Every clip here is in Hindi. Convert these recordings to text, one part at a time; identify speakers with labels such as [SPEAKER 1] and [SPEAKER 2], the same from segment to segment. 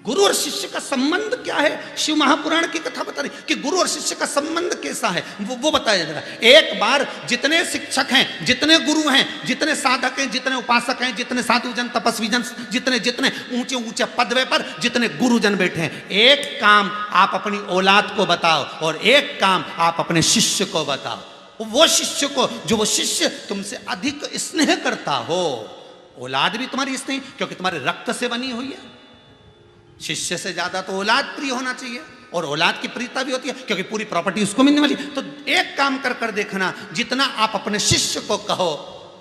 [SPEAKER 1] गुरु और शिष्य का संबंध क्या है? शिव महापुराण की कथा बता रही कि गुरु और शिष्य का संबंध कैसा है, वो बताया जा रहा है। एक बार जितने शिक्षक हैं, जितने गुरु हैं, जितने साधक हैं, जितने उपासक हैं, जितने साधुजन, तपस्वी जन, जितने जितने ऊंचे ऊंचे पदवे पर जितने गुरुजन बैठे हैं, एक काम आप अपनी औलाद को बताओ और एक काम आप अपने शिष्य को बताओ। वो शिष्य को, जो वो शिष्य तुमसे अधिक स्नेह करता हो। औलाद भी तुम्हारी स्नेह, क्योंकि तुम्हारे रक्त से बनी हुई है। शिष्य से ज्यादा तो औलाद प्रिय होना चाहिए, और औलाद की प्रियता भी होती है क्योंकि पूरी प्रॉपर्टी उसको मिलने वाली। तो एक काम कर देखना, जितना आप अपने शिष्य को कहो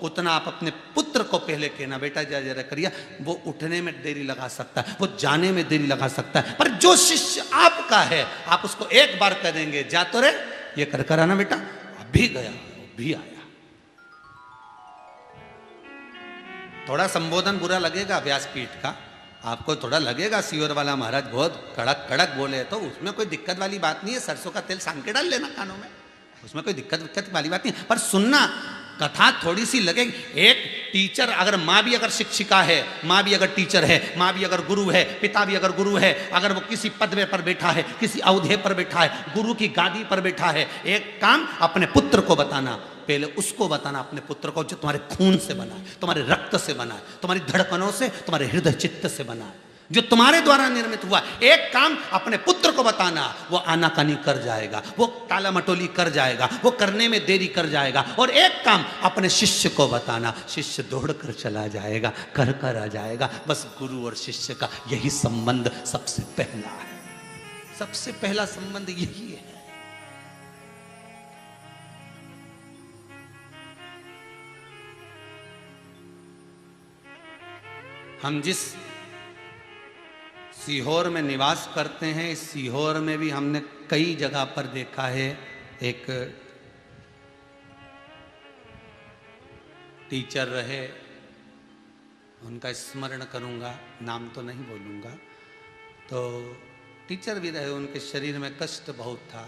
[SPEAKER 1] उतना आप अपने पुत्र को पहले कहना, बेटा जरा जरा करिए। वो उठने में देरी लगा सकता है, वो जाने में देरी लगा सकता है, पर जो शिष्य आपका है आप उसको एक बार कह देंगे, जा तो रे ये कर आना बेटा, अभी गया अभी आया। थोड़ा संबोधन बुरा लगेगा व्यासपीठ का, आपको थोड़ा लगेगा सियोर वाला महाराज बहुत कड़क कड़क बोले, तो उसमें कोई दिक्कत वाली बात नहीं है। सरसों का तेल सान के डाल लेना कानों में, उसमें कोई दिक्कत वाली बात नहीं है। पर सुनना, कथा थोड़ी सी लगेगी। एक टीचर अगर, माँ भी अगर शिक्षिका है, माँ भी अगर टीचर है, माँ भी अगर गुरु है, पिता भी अगर गुरु है, अगर वो किसी पदवे पर बैठा है, किसी औहदे पर बैठा है, गुरु की गादी पर बैठा है, एक काम अपने पुत्र को बताना, पहले उसको बताना, अपने पुत्र को जो तुम्हारे खून से बना है, तुम्हारे रक्त से बना है, तुम्हारी धड़कनों से, तुम्हारे हृदय चित्त से बना है, जो तुम्हारे द्वारा निर्मित हुआ। एक काम अपने पुत्र को बताना, वो आनाकानी कर जाएगा, वो टाला मटोली कर जाएगा, वो करने में देरी कर जाएगा। और एक काम अपने शिष्य को बताना, शिष्य दौड़ कर चला जाएगा, कर आ जाएगा। बस गुरु और शिष्य का यही संबंध सबसे पहला है, सबसे पहला संबंध यही है। हम जिस सीहोर में निवास करते हैं, इस सीहोर में भी हमने कई जगह पर देखा है। एक टीचर रहे, उनका स्मरण करूंगा, नाम तो नहीं बोलूंगा। तो टीचर भी रहे, उनके शरीर में कष्ट बहुत था,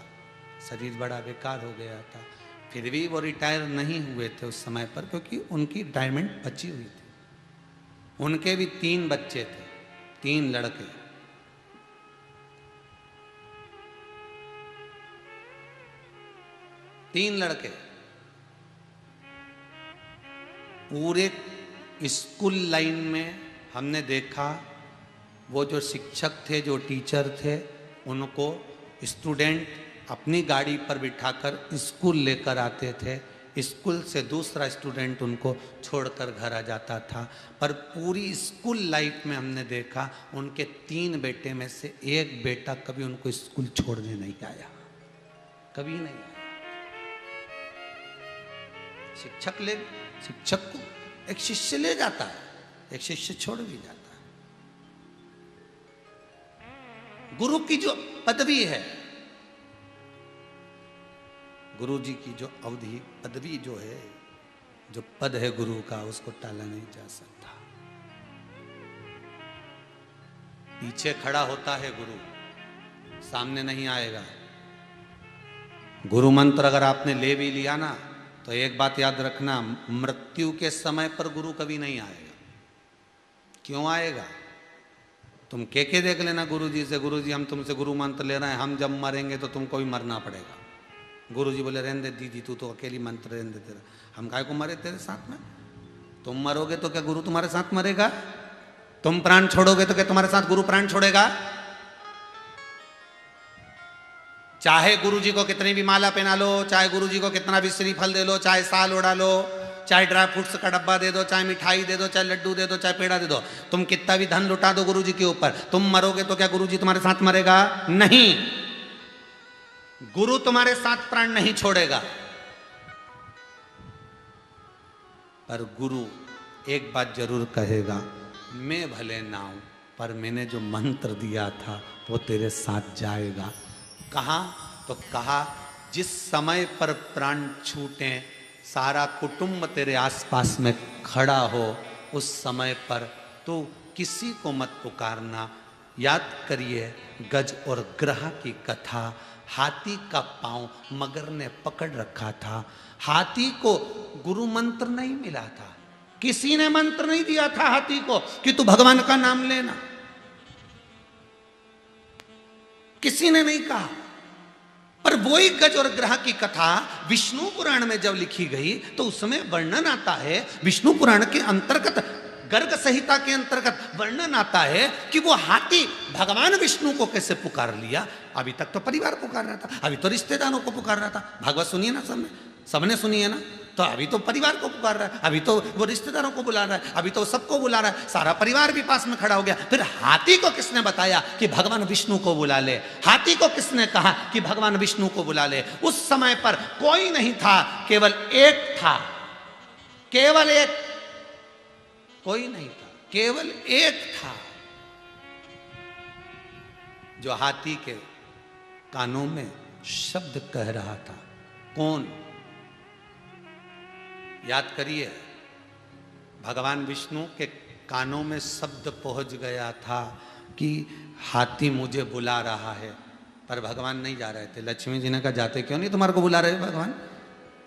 [SPEAKER 1] शरीर बड़ा बेकार हो गया था, फिर भी वो रिटायर नहीं हुए थे उस समय पर, क्योंकि उनकी रिटायरमेंट बची हुई थी। उनके भी 3 बच्चे थे, 3 लड़के। पूरे स्कूल लाइन में हमने देखा, वो जो शिक्षक थे, जो टीचर थे, उनको स्टूडेंट अपनी गाड़ी पर बिठाकर स्कूल लेकर आते थे, स्कूल से दूसरा स्टूडेंट उनको छोड़कर घर आ जाता था। पर पूरी स्कूल लाइफ में हमने देखा, उनके 3 बेटे में से एक बेटा कभी उनको स्कूल छोड़ने नहीं आया, कभी नहीं आया। शिक्षक को एक शिष्य ले जाता है, एक शिष्य छोड़ भी जाता है। गुरु की जो पदवी है, गुरु जी की जो अवधि पदवी जो है, जो पद है गुरु का, उसको टाला नहीं जा सकता। पीछे खड़ा होता है गुरु, सामने नहीं आएगा। गुरु मंत्र अगर आपने ले भी लिया ना, तो एक बात याद रखना, मृत्यु के समय पर गुरु कभी नहीं आएगा। क्यों आएगा? तुम के देख लेना गुरु जी से, गुरु जी हम तुमसे गुरु मंत्र ले रहे हैं, हम जब मरेंगे तो तुमको भी मरना पड़ेगा। गुरु जी बोले रहने दे दीदी, तू तो अकेली मंत्र रहने दे, तेरा हम काहे को मरे तेरे साथ में? तुम मरोगे तो क्या गुरु तुम्हारे साथ मरेगा? तुम प्राण छोड़ोगे तो क्या तुम्हारे साथ गुरु प्राण छोड़ेगा? चाहे गुरु जी को कितनी भी माला पहना लो, चाहे गुरु जी को कितना भी श्रीफल दे लो, चाहे साल उड़ा लो, चाहे ड्राई फ्रूट्स का डब्बा दे दो, चाहे मिठाई दे दो, चाहे लड्डू दे दो, चाहे पेड़ा दे दो, तुम कितना भी धन लुटा दो गुरु जी के ऊपर, तुम मरोगे तो क्या गुरु जी तुम्हारे साथ मरेगा? नहीं, गुरु तुम्हारे साथ प्राण नहीं छोड़ेगा। पर गुरु एक बात जरूर कहेगा, मैं भले ना हूं, पर मैंने जो मंत्र दिया था वो तेरे साथ जाएगा। कहा? तो कहा, जिस समय पर प्राण छूटे, सारा कुटुंब तेरे आसपास में खड़ा हो, उस समय पर तो किसी को मत पुकारना। याद करिए गज और ग्रह की कथा। हाथी का पांव मगर ने पकड़ रखा था। हाथी को गुरु मंत्र नहीं मिला था, किसी ने मंत्र नहीं दिया था हाथी को कि तू भगवान का नाम लेना। किसी ने नहीं कहा। पर वही गज और ग्रह की कथा विष्णु पुराण में जब लिखी गई तो उसमें वर्णन आता है, विष्णु पुराण के अंतर्गत गर्ग संहिता के अंतर्गत वर्णन आता है कि वो हाथी भगवान विष्णु को कैसे पुकार लिया। अभी तक तो परिवार पुकार रहा था, अभी तो रिश्तेदारों को पुकार रहा था। भागवत सुनिए ना, सबने सुनी है ना। तो अभी तो परिवार को पुकार रहा है, अभी तो वो रिश्तेदारों को बुला रहा है, अभी तो सबको बुला रहा है, सारा परिवार भी पास में खड़ा हो गया। फिर हाथी को किसने बताया कि भगवान विष्णु को बुला ले? हाथी को किसने कहा कि भगवान विष्णु को बुला ले? उस समय पर कोई नहीं था, केवल एक था, केवल एक, कोई नहीं था, केवल एक था जो हाथी के कानों में शब्द कह रहा था। कौन? याद करिए, भगवान विष्णु के कानों में शब्द पहुंच गया था कि हाथी मुझे बुला रहा है, पर भगवान नहीं जा रहे थे। लक्ष्मी जी ने कहा जाते क्यों नहीं, तुम्हारे को बुला रहे भगवान?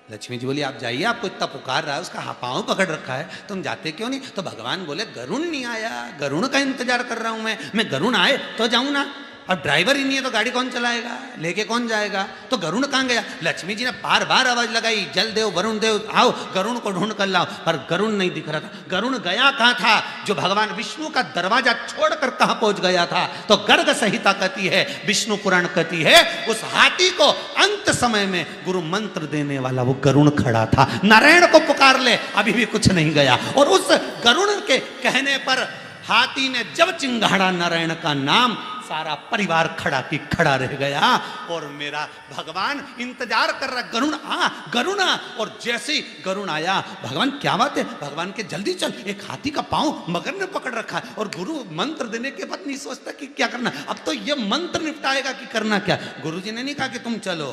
[SPEAKER 1] लक्ष्मी जी बोली आप जाइए, आपको इतना पुकार रहा है, उसका पाँव पकड़ रखा है, तुम जाते क्यों नहीं? तो भगवान बोले गरुण नहीं आया, गरुण का इंतजार कर रहा हूं मैं गरुण आए तो जाऊं ना। अब ड्राइवर ही नहीं है तो गाड़ी कौन चलाएगा, लेके कौन जाएगा? तो गरुण कहाँ गया? लक्ष्मी जी ने बार बार आवाज लगाई, जल देव वरुण देव आओ, गरुण को ढूंढ कर लाओ, पर गरुण नहीं दिख रहा था। गरुण गया कहाँ था? जो भगवान विष्णु का दरवाजा छोड़कर कहाँ पहुंच गया था? तो गर्ग संहिता कहती है, विष्णु पुराण कहती है, उस हाथी को अंत समय में गुरु मंत्र देने वाला वो गरुण खड़ा था। नारायण को पुकार ले, अभी भी कुछ नहीं गया। और उस गरुण के कहने पर हाथी ने जब चिंगाड़ा नारायण का नाम, सारा परिवार खड़ा की खड़ा रह गया। और मेरा भगवान इंतजार कर रहा, गरुण आ, गरुण आ। और जैसे ही गरुण आया, भगवान क्या बात है, भगवान के जल्दी चल, एक हाथी का पांव मगर ने पकड़ रखा है। और गुरु मंत्र देने के बाद नहीं सोचता कि क्या करना, अब तो ये मंत्र निपटाएगा कि करना क्या। गुरु जी ने नहीं कहा कि तुम चलो,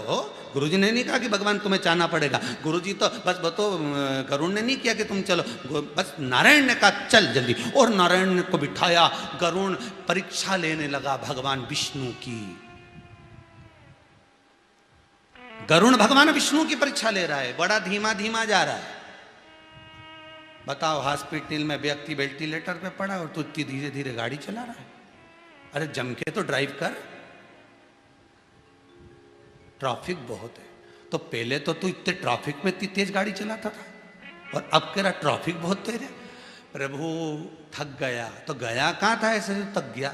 [SPEAKER 1] गुरु जी ने नहीं कहा कि भगवान तुम्हें चाहना पड़ेगा। गुरु जी तो बस बतो, गरुण ने नहीं किया कि तुम चलो, बस नारायण ने कहा चल जल्दी। और नारायण को बिठाया, गरुण परीक्षा लेने लगा भगवान विष्णु की। गरुण भगवान विष्णु की परीक्षा ले रहा है, बड़ा धीमा धीमा जा रहा है। बताओ, हॉस्पिटल में व्यक्ति वेंटिलेटर पे पड़ा और तू इतनी धीरे धीरे गाड़ी चला रहा है। अरे जम के तो ड्राइव कर, ट्रैफिक बहुत है। तो पहले तो तू इतने ट्रैफिक में इतनी तेज गाड़ी चलाता था, और अब कह रहा ट्रैफिक बहुत तेज है। प्रभु थक गया, तो गया कहाँ था ऐसे जो थक गया?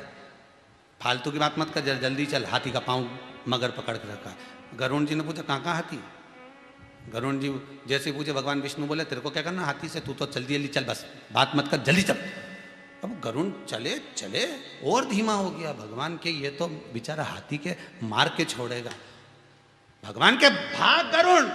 [SPEAKER 1] फालतू की बात मत कर, जल्दी चल, हाथी का पाँव मगर पकड़ के रखा। गरुण जी ने पूछा कहाँ कहाँ हाथी? गरुण जी जैसे पूछे, भगवान विष्णु बोले तेरे को क्या करना हाथी से, तू तो जल्दी जल्दी चल, बस बात मत कर, जल्दी चल। अब गरुण चले चले और धीमा हो गया। भगवान के ये तो बेचारा हाथी के मार के छोड़ेगा। भगवान के भाग गरुण।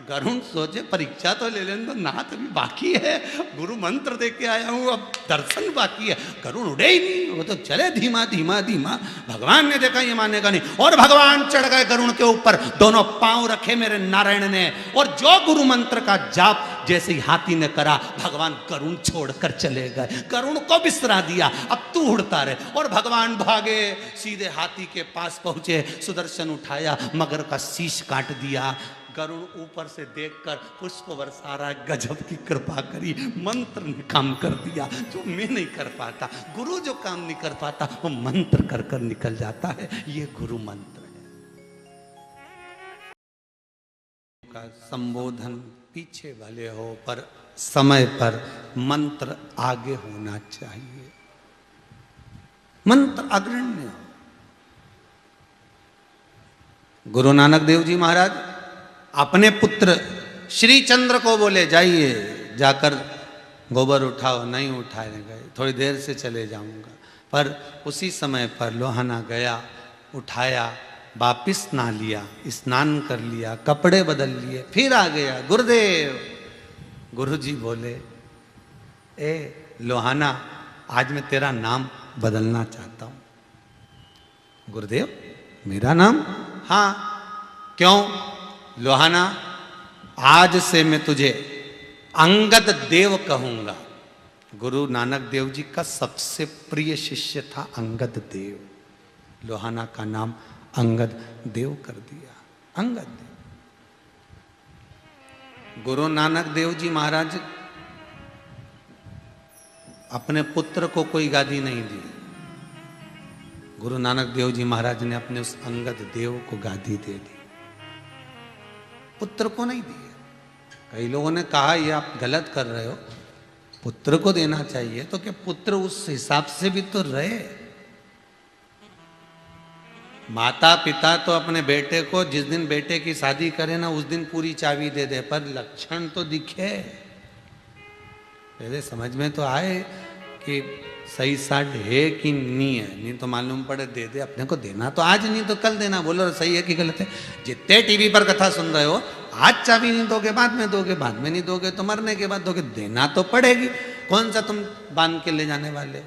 [SPEAKER 1] गरुण सोचे परीक्षा तो ले लेने दो, नाथ अभी बाकी है, गुरु मंत्र दे के आया हूं, अब दर्शन बाकी है। गरुण उड़े ही नहीं, वो तो चले धीमा धीमा धीमा। भगवान ने देखा ये मानेगा नहीं, और भगवान चढ़ गए गरुण के ऊपर, दोनों पांव रखे मेरे नारायण ने। और जो गुरु मंत्र का जाप जैसे ही हाथी ने करा, भगवान गरुण छोड़कर चले गए, गरुण को बिसरा दिया, अब तू उड़ता रहे। और भगवान भागे, सीधे हाथी के पास पहुंचे, सुदर्शन उठाया, मगर का शीश काट दिया। गरुण ऊपर से देखकर पुष्प बरसा रहा, गजब की कृपा करी, मंत्र ने काम कर दिया जो मैं नहीं कर पाता। गुरु जो काम नहीं कर पाता वो मंत्र कर कर निकल जाता है, ये गुरु मंत्र है। का संबोधन पीछे भले हो, पर समय पर मंत्र आगे होना चाहिए, मंत्र अग्रण्य हो। गुरु नानक देव जी महाराज अपने पुत्र श्री चंद्र को बोले जाइए, जाकर गोबर उठाओ, नहीं उठाने गए, थोड़ी देर से चले जाऊंगा। पर उसी समय पर लोहाना गया, उठाया, वापिस नहा लिया, स्नान कर लिया, कपड़े बदल लिए, फिर आ गया। गुरुदेव, गुरुजी बोले ए लोहाना, आज मैं तेरा नाम बदलना चाहता हूं। गुरुदेव मेरा नाम? हाँ। क्यों? लोहाना, आज से मैं तुझे अंगद देव कहूंगा। गुरु नानक देव जी का सबसे प्रिय शिष्य था अंगद देव। लोहाना का नाम अंगद देव कर दिया, अंगद देव। गुरु नानक देव जी महाराज अपने पुत्र को कोई गादी नहीं दी, गुरु नानक देव जी महाराज ने अपने उस अंगद देव को गादी दे दी, पुत्र को नहीं दी। कई लोगों ने कहा ये आप गलत कर रहे हो, पुत्र को देना चाहिए। तो क्या पुत्र उस हिसाब से भी तो रहे। माता पिता तो अपने बेटे को जिस दिन बेटे की शादी करे ना उस दिन पूरी चाबी दे दे, पर लक्षण तो दिखे, पहले समझ में तो आए कि सही साठ है कि नहीं है। नहीं तो मालूम पड़े दे दे, अपने को देना तो आज नहीं तो कल देना। बोलो सही है कि गलत है। जितने टीवी पर कथा सुन रहे हो, आज चाबी नहीं दोगे बाद में दोगे, बाद में नहीं दोगे तो मरने के बाद दोगे, देना तो पड़ेगी। कौन सा तुम बांध के ले जाने वाले।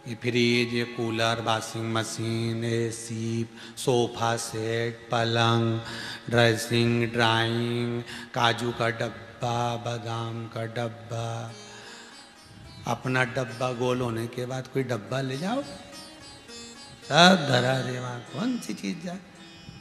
[SPEAKER 1] ये फ्रिज, ये cooler, washing machine, AC, sofa set, पलंग, ड्रेसिंग, ड्राइंग, काजू का डब्बा, बादाम का डब्बा, अपना डब्बा गोल होने के बाद कोई डब्बा ले जाओ, सब धरा रे वहां, कौन सी चीज जाए,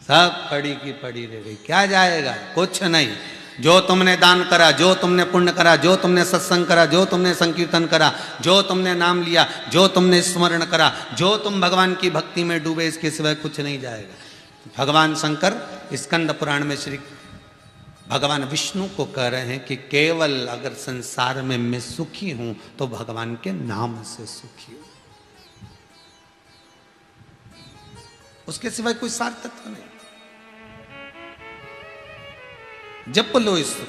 [SPEAKER 1] सब पड़ी की पड़ी रह गई। क्या जाएगा, कुछ नहीं। जो तुमने दान करा, जो तुमने पुण्य करा, जो तुमने सत्संग करा, जो तुमने संकीर्तन करा, जो तुमने नाम लिया, जो तुमने स्मरण करा, जो तुम भगवान की भक्ति में डूबे, इसके सिवाय कुछ नहीं जाएगा। भगवान शंकर स्कंद पुराण में श्री भगवान विष्णु को कह रहे हैं कि केवल अगर संसार में मैं सुखी हूं तो भगवान के नाम से सुखी हूं, उसके सिवाय कोई सार तत्व नहीं। जप लो इस सुख,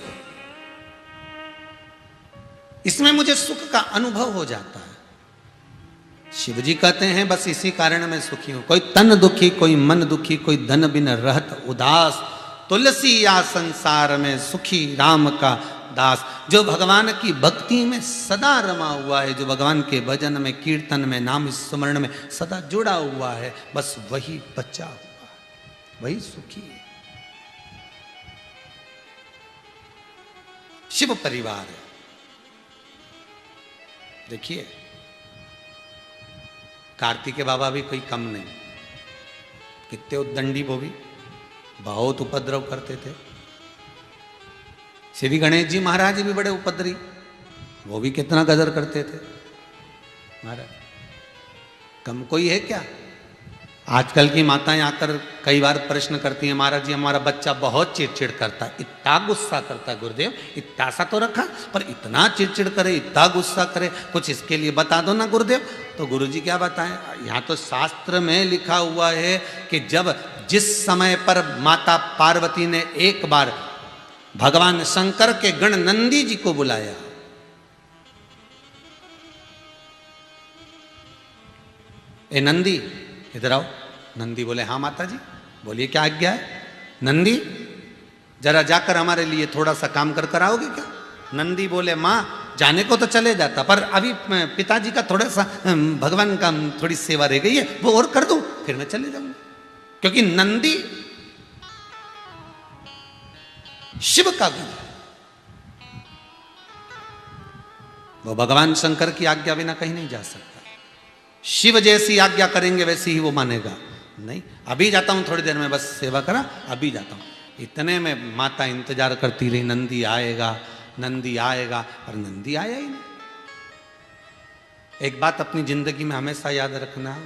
[SPEAKER 1] इसमें मुझे सुख का अनुभव हो जाता है। शिव जी कहते हैं बस इसी कारण मैं सुखी हूं। कोई तन दुखी, कोई मन दुखी, कोई धन बिन रहत उदास, तुलसी या संसार में सुखी राम का दास। जो भगवान की भक्ति में सदा रमा हुआ है, जो भगवान के भजन में, कीर्तन में, नाम स्मरण में सदा जुड़ा हुआ है, बस वही बचा हुआ है, वही सुखी है। शिव परिवार है। देखिए कार्तिक बाबा भी कोई कम नहीं, कितने उद्दंडी, वो भी बहुत उपद्रव करते थे। श्री गणेश जी महाराज भी बड़े उपद्रवी, वो भी कितना गदर करते थे। महाराज कम कोई है क्या। आजकल की माताएं आकर कई बार प्रश्न करती हैं, महाराज जी हमारा बच्चा बहुत चिड़चिड़ करता है, इतना गुस्सा करता है गुरुदेव, इतना सा तो रखा, पर इतना चिड़चिड़ करे, इतना गुस्सा करे, कुछ इसके लिए बता दो ना गुरुदेव। तो गुरुजी क्या बताएं, यहाँ तो शास्त्र में लिखा हुआ है कि जब जिस समय पर माता पार्वती ने एक बार भगवान शंकर के गण नंदी जी को बुलाया, ए नंदी इधर आओ। नंदी बोले हाँ माता जी। बोलिए क्या आज्ञा है। नंदी जरा जाकर हमारे लिए थोड़ा सा काम कर कर आओगे क्या। नंदी बोले माँ जाने को तो चले जाता, पर अभी पिताजी का थोड़ा सा भगवान का थोड़ी सेवा रह गई है, वो और कर दूं फिर मैं चले जाऊंगा। क्योंकि नंदी शिव का गुण, वो भगवान शंकर की आज्ञा बिना कहीं नहीं जा सकता। शिव जैसी आज्ञा करेंगे वैसी ही वो मानेगा। नहीं अभी जाता हूं, थोड़ी देर में बस सेवा करा, अभी जाता हूं। इतने में माता इंतजार करती रही, नंदी आएगा, नंदी आएगा, और नंदी आया ही नहीं। एक बात अपनी जिंदगी में हमेशा याद रखना,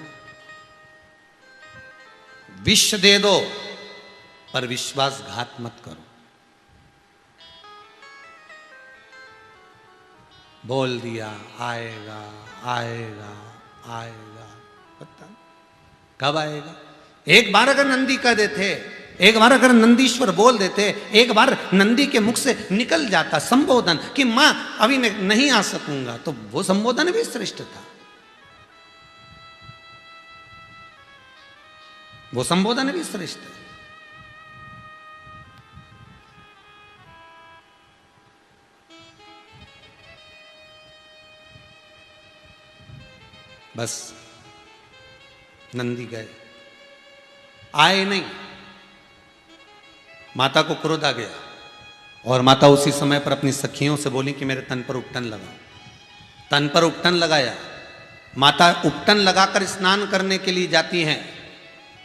[SPEAKER 1] विष दे दो पर विश्वासघात मत करो। बोल दिया आएगा आएगा आएगा, पता कब आएगा। एक बार अगर नंदी कह देते, एक बार अगर नंदीश्वर बोल देते, एक बार नंदी के मुख से निकल जाता संबोधन कि मां अभी मैं नहीं आ सकूंगा, तो वो संबोधन भी श्रेष्ठ था, वो संबोधन भी श्रेष्ठ है। बस नंदी गए, आए नहीं। माता को क्रोध आ गया और माता उसी समय पर अपनी सखियों से बोली कि मेरे तन पर उपटन लगाओ। तन पर उपटन लगाया। माता उपटन लगाकर स्नान करने के लिए जाती हैं।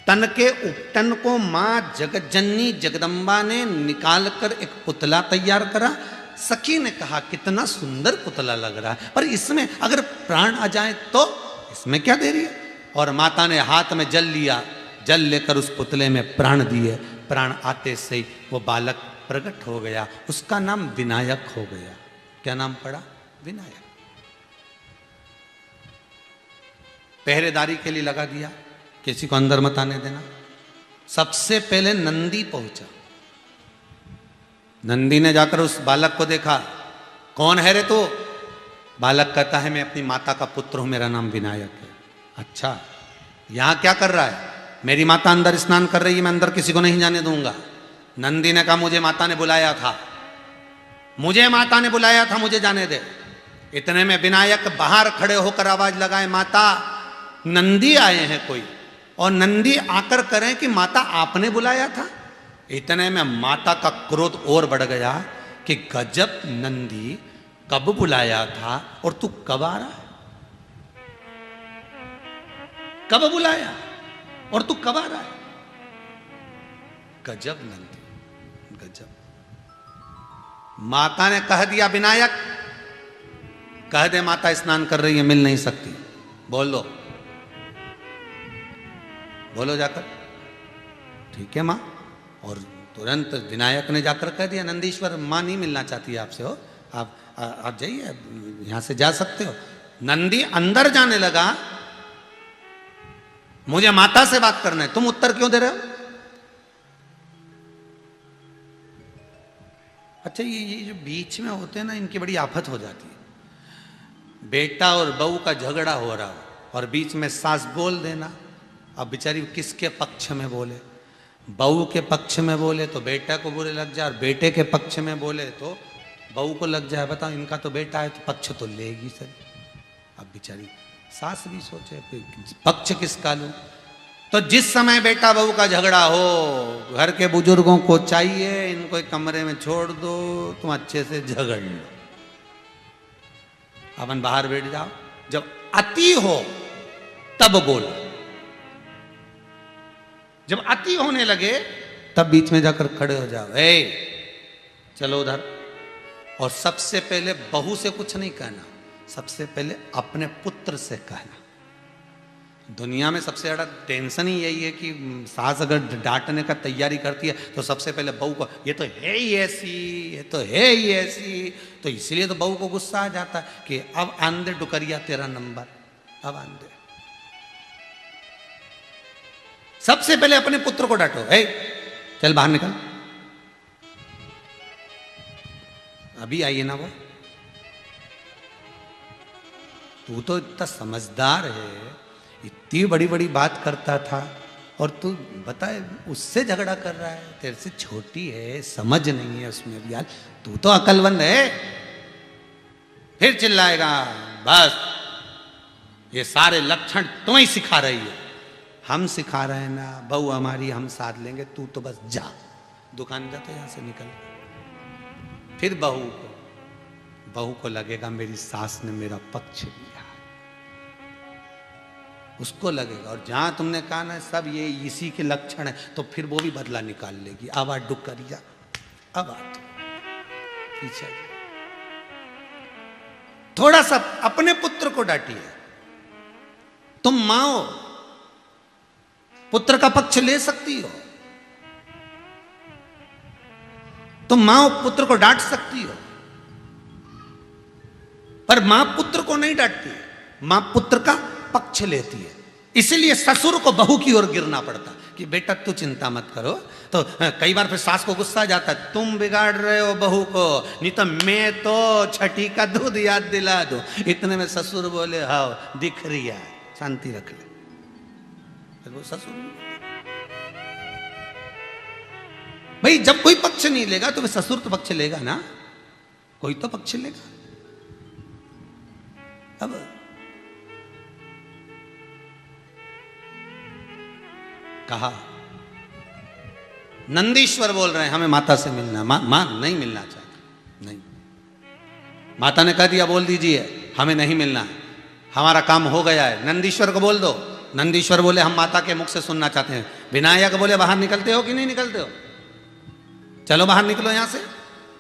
[SPEAKER 1] तन के उपटन को मां जगज्जननी जगदम्बा ने निकालकर एक पुतला तैयार करा, सखी ने कहा कितना सुंदर पुतला लग रहा है, पर इसमें अगर प्राण आ जाए तो इसमें क्या देरी है। और माता ने हाथ में जल लिया, जल लेकर उस पुतले में प्राण दिए। प्राण आते से ही वो बालक प्रकट हो गया, उसका नाम विनायक हो गया। क्या नाम पड़ा? विनायक। पहरेदारी के लिए लगा दिया, किसी को अंदर मत आने देना। सबसे पहले नंदी पहुंचा। नंदी ने जाकर उस बालक को देखा, कौन है रे तू? बालक कहता है मैं अपनी माता का पुत्र हूं, मेरा नाम विनायक है। अच्छा, यहां क्या कर रहा है? मेरी माता अंदर स्नान कर रही है, मैं अंदर किसी को नहीं जाने दूंगा। नंदी ने कहा मुझे माता ने बुलाया था, मुझे माता ने बुलाया था, मुझे जाने दे। इतने में विनायक बाहर खड़े होकर आवाज लगाए, माता नंदी आए हैं कोई। और नंदी आकर करें कि माता आपने बुलाया था। इतने में माता का क्रोध और बढ़ गया कि गजब नंदी, कब बुलाया था और तू कब आ रहा है? कब बुलाया और तू कब आ रहा है? गजब नंदी, गजब। माता ने कह दिया विनायक, कह दे माता स्नान कर रही है, मिल नहीं सकती। बोल दो, बोलो जाकर। ठीक है मां। और तुरंत विनायक ने जाकर कह दिया, नंदीश्वर मां नहीं मिलना चाहती है आपसे, हो आप जाइए, यहां से जा सकते हो। नंदी अंदर जाने लगा, मुझे माता से बात करना है, तुम उत्तर क्यों दे रहे हो? अच्छा, ये जो बीच में होते हैं ना, इनकी बड़ी आफत हो जाती है। बेटा और बहू का झगड़ा हो रहा हो और बीच में सास बोल देना। अब बेचारी किसके पक्ष में बोले? बहू के पक्ष में बोले तो बेटा को बुरे लग जाए, और बेटे के पक्ष में बोले तो बहू को लग जाए। बताओ, इनका तो बेटा है तो पक्ष तो लेगी सर। अब बेचारी सास भी सोचे पक्ष किसका लूं। तो जिस समय बेटा बहू का झगड़ा हो, घर के बुजुर्गों को चाहिए इनको एक कमरे में छोड़ दो, तुम अच्छे से झगड़ लो, अपन बाहर बैठ जाओ। जब अति हो तब बोलो, जब अति होने लगे तब बीच में जाकर खड़े हो जाओ, ए चलो उधर। और सबसे पहले बहू से कुछ नहीं कहना, सबसे पहले अपने पुत्र से कहना। दुनिया में सबसे ज्यादा टेंशन ही यही है कि सास अगर डांटने का तैयारी करती है तो सबसे पहले बहू को, ये तो है ही ऐसी, ये तो है ही ऐसी। तो इसलिए तो बहू को गुस्सा आ जाता है कि अब आंदे डुकरिया तेरा नंबर, अब आंदे। सबसे पहले अपने पुत्र को डांटो, ए चल बाहर निकल, अभी आइए ना वो, तू तो इतना समझदार है, इतनी बड़ी बड़ी बात करता था, और तू बताए उससे झगड़ा कर रहा है, तेरे से छोटी है, समझ नहीं है उसमें भी। यार तू तो अकलमंद है। फिर चिल्लाएगा, बस ये सारे लक्षण तुम्हें सिखा रही है। हम सिखा रहे हैं ना, बहू हमारी हम साथ लेंगे, तू तो बस जा, दुकान जा, तो यहां से निकल। फिर बहू को लगेगा मेरी सास ने मेरा पक्ष लिया, उसको लगेगा। और जहां तुमने कहा ना सब ये इसी के लक्षण है, तो फिर वो भी बदला निकाल लेगी। अब आ डुकरिया, अब आ पीछे। थोड़ा सा अपने पुत्र को डांटिए। तुम मां हो, पुत्र का पक्ष ले सकती हो, तुम मां हो, पुत्र को डांट सकती हो, पर मां पुत्र को नहीं डांटती, मां पुत्र का पक्ष लेती है। इसीलिए ससुर को बहू की ओर गिरना पड़ता कि बेटा तू चिंता मत करो। तो कई बार फिर सास को गुस्सा आ जाता है, तुम बिगाड़ रहे हो बहू को, नहीं तो मैं तो छठी का दूध याद दिला दूं। इतने में ससुर बोले, हाँ दिख रही है, शांति रख ले। फिर वो ससुर, भाई जब कोई पक्ष नहीं लेगा तो ससुर तो पक्ष लेगा ना, कोई तो पक्ष लेगा। अब कहा नंदीश्वर बोल रहे हैं हमें माता से मिलना, मां नहीं मिलना चाहती, नहीं। माता ने कह दिया बोल दीजिए हमें नहीं मिलना, हमारा काम हो गया है, नंदीश्वर को बोल दो। नंदीश्वर बोले हम माता के मुख से सुनना चाहते हैं। विनायक बोले बाहर निकलते हो कि नहीं निकलते हो, चलो बाहर निकलो यहां से।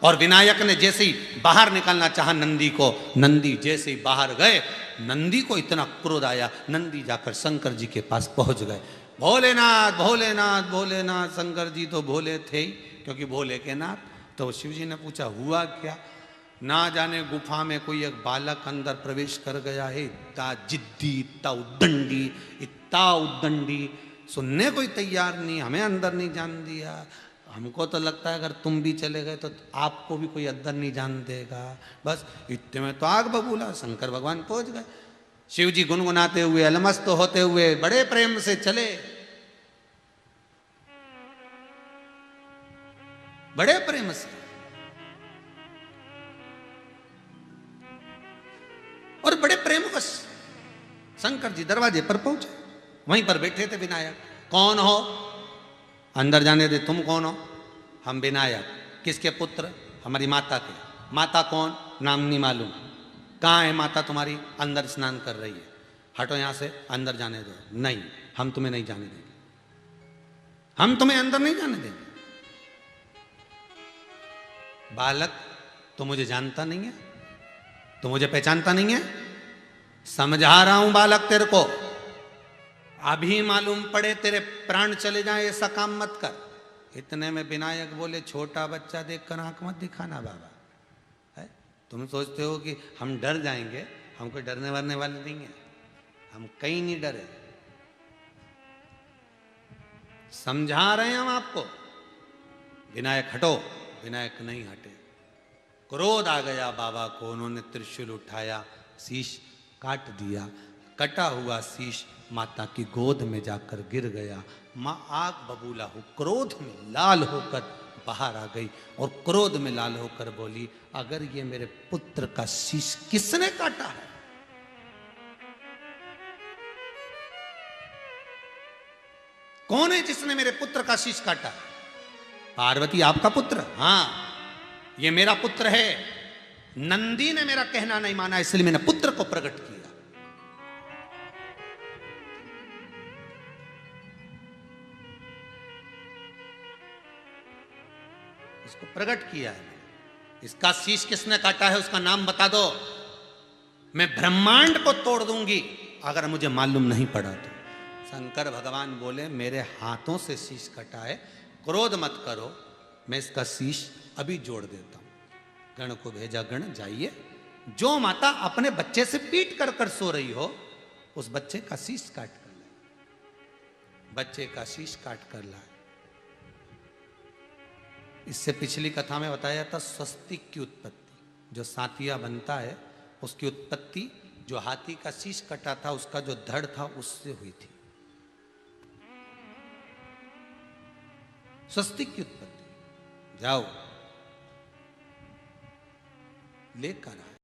[SPEAKER 1] और विनायक ने जैसे ही बाहर निकालना चाहा नंदी को, नंदी जैसे ही बाहर गए, नंदी को इतना क्रोध आया, नंदी जाकर शंकर जी के पास पहुंच गए। भोलेनाथ भोलेनाथ भोलेनाथ, शंकर जी तो भोले थे ही, क्योंकि भोले के नाथ। तो शिव जी ने पूछा हुआ क्या? ना जाने गुफा में कोई एक बालक अंदर प्रवेश कर गया है, इतना जिद्दी, इतना उद्दंडी, सुनने कोई तैयार नहीं, हमें अंदर नहीं जान दिया। हमको तो लगता है अगर तुम भी चले गए तो आपको भी कोई अंदर नहीं जान देगा। बस इतने में तो आग बबूला, शंकर भगवान पहुंच गए। शिव जी गुनगुनाते हुए, अलमस्त होते हुए बड़े प्रेम से चले, बड़े प्रेम से, और बड़े प्रेमवश शंकर जी दरवाजे पर पहुंचे। वहीं पर बैठे थे विनायक। कौन हो? अंदर जाने दे। तुम कौन हो? हम विनायक। किसके पुत्र? हमारी माता के। माता कौन? नाम नहीं मालूम। कहाँ है माता तुम्हारी? अंदर स्नान कर रही है। हटो यहां से, अंदर जाने दो। नहीं, हम तुम्हें नहीं जाने देंगे, हम तुम्हें अंदर नहीं जाने देंगे। बालक, तो मुझे जानता नहीं है, तो मुझे पहचानता नहीं है? समझा रहा हूं बालक तेरे को, अभी मालूम पड़े तेरे प्राण चले जाए, ऐसा काम मत कर। इतने में विनायक बोले, छोटा बच्चा देखकर आंख मत दिखाना बाबा, है? तुम सोचते हो कि हम डर जाएंगे? हम कोई डरने वरने वाले नहीं है, हम कहीं नहीं डरे। समझा रहे हैं हम आपको। विनायक हटो। विनायक नहीं हटे। क्रोध आ गया बाबा को, उन्होंने त्रिशूल उठाया, शीश काट दिया। कटा हुआ शीश माता की गोद में जाकर गिर गया। माँ आग बबूला हो, क्रोध में लाल होकर बाहर आ गई, और क्रोध में लाल होकर बोली, अगर ये मेरे पुत्र का शीश किसने काटा है? कौन है जिसने मेरे पुत्र का शीश काटा? पार्वती आपका पुत्र? हाँ, ये मेरा पुत्र है। नंदी ने मेरा कहना नहीं माना, इसलिए मैंने पुत्र को प्रकट किया। इसको प्रकट किया है। इसका शीश किसने काटा है, उसका नाम बता दो, मैं ब्रह्मांड को तोड़ दूंगी अगर मुझे मालूम नहीं पड़ा तो। शंकर भगवान बोले, मेरे हाथों से शीश कटा है, क्रोध मत करो, मैं इसका शीश अभी जोड़ देता हूं। गण को भेजा, गण जाइए, जो माता अपने बच्चे से पीट कर कर सो रही हो, उस बच्चे का शीश काट कर लाए। बच्चे का शीश काट कर लाए। इससे पिछली कथा में बताया था स्वस्तिक की उत्पत्ति, जो सातिया बनता है उसकी उत्पत्ति, जो हाथी का शीश कटा था उसका जो धड़ था उससे हुई थी। स्वस्तिक की उत्पत्ति। जाओ लेकर आ।